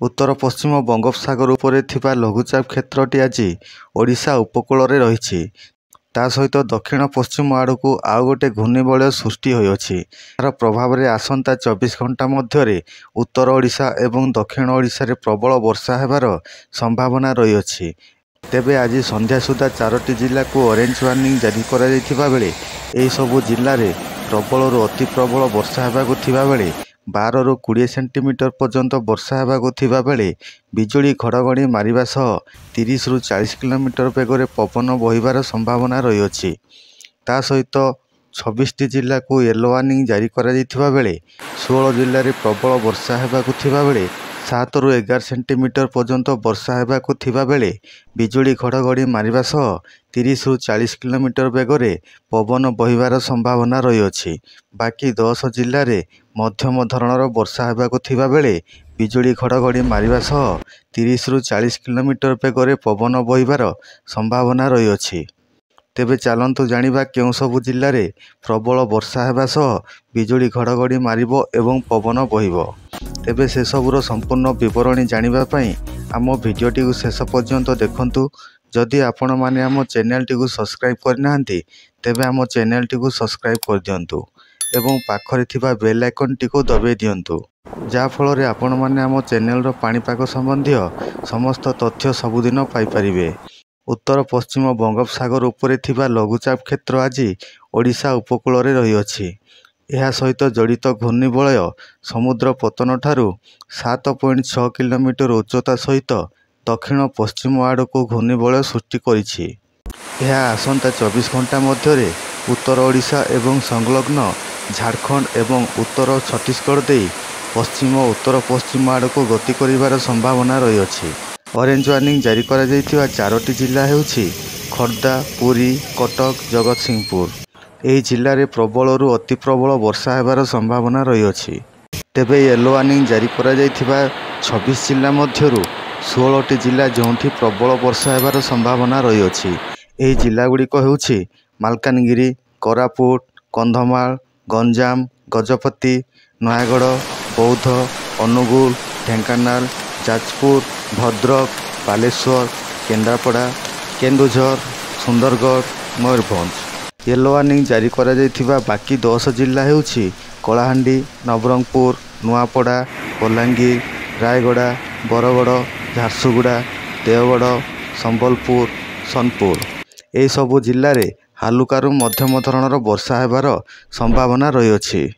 उत्तर पश्चिम बंगोपसागर उपरे थिबा लघुचाप क्षेत्रटी आज ओडिशा उपकूल रही। ता सहित दक्षिण पश्चिम आड़क आउ गोटे घूर्णिबलय सृष्टि होइछि। तार प्रभाव में आसंता 24 घंटा मध्य उत्तर ओडिशा एवं दक्षिण ओडिशा रे प्रबल वर्षा हेबार संभावना रही। तेबे आज संध्या सुधा 4टी जिला को ऑरेंज वार्निंग जारी करा जायथिबा बेले एही सबु जिल्ला रे प्रबल रु अति प्रबल वर्षा हेबाकु थिबा बेले 12 रु 20 सेंटीमीटर पर्यंत वर्षा हेबाकु थिबा बेले बिजुली घड़घड़ी मारिबा सह 30 रु 40 किलोमीटर बेगरे पवन बहिबार संभावना रही। ता सहित 26टी जिला को येलो वार्निंग जारी करा जायथिबा बेले 16 जिल्ला रे प्रबल वर्षा हेबाकु थिबा बेले 7 रु 11 सेंटीमीटर पर्यंत वर्षा हेबाकु थिबा बेले बिजुली घड़घड़ी मारिबा सह 30 रु 40 किलोमीटर बेगरे पवन बहिबार संभावना रही। बाकी 10 जिल्ला रे मध्यम धरणर वर्षा हेबाकु थिबा बेले बिजुली घड़घड़ी मारिबा सह 30 रु 40 किलोमीटर बेगरे पवन बहिबार संभावना रही। तेबे चलतु जानिबा केउं सबु जिल्ला रे प्रबल वर्षा हेबा सह बिजुली घड़घड़ी मारिबो एवं पवन बहिबो। तेबे से सबुर संपूर्ण विवरणी जानिबा पई आम भिडियोटी को शेष पर्यंत देखंतु। जदि आपण माने आम चैनलटी को सब्सक्राइब करनाहांती तेबे आम चैनलटी को सब्सक्राइब कर दियंतु एवं पाखरे थिबा बेल आइकनटी को दबाई दियंतु, जा फल रे आपण माने आम चैनल रो पाणीपाग संबंधी समस्त तथ्य सबुदिन पाई परिबे। उत्तर पश्चिम बंगोपसागर उपरे थिबा लघुचाप क्षेत्र आज ओडिशा उपकूल रही। यह सहित जड़ित घूर्णिबलय समुद्र पतन ठारू 7.6 किलोमीटर उच्चता सहित दक्षिण पश्चिम आड़क घूर्णिबलय सृष्टि करिछि। यह आसंता 24 घंटा मध्य उत्तर ओडिशा एवं संलग्न झारखंड एवं उत्तर छत्तीसगढ़ दे पश्चिम उत्तर पश्चिम आड़क गति करिवार संभावना रही। ऑरेंज वार्निंग जारी करा जायथिबा 4टी जिला हेउछि खोर्धा, पुरी, कटक, जगतसिंहपुर। एही जिल्ला रे प्रबल रु अति प्रबल वर्षा हेबार संभावना रही। तेबे येलो वार्निंग जारी करा जायथिबा 26 जिला मध्यरु 16टी जिला जोंठी प्रबल वर्षा हेबार संभावना रही। एही जिला गुड़िक हेउछि मालकानगिरी, कोरापुट, कंधमाल, गंजाम, गजपति, नयागढ़, बौद्ध, अनुगुल, ढेंकानाल, जाजपुर, भद्रक, बालेश्वर, केन्द्रापड़ा, केन्दुझर, सुंदरगढ़, मयूरभंज। येलो वार्निंग जारी करा जायथिबा बाकी 10 जिला हेउछि कलाहांडी, नवरंगपुर, नुआपड़ा, बलांगीर, रायगड़ा, बरगड़, झारसुगुड़ा, देवगढ़, संबलपुर, सोनपुर। एही सबु जिल्ला रे हालुकारु मध्यम धरणर वर्षा हेबार संभावना रही।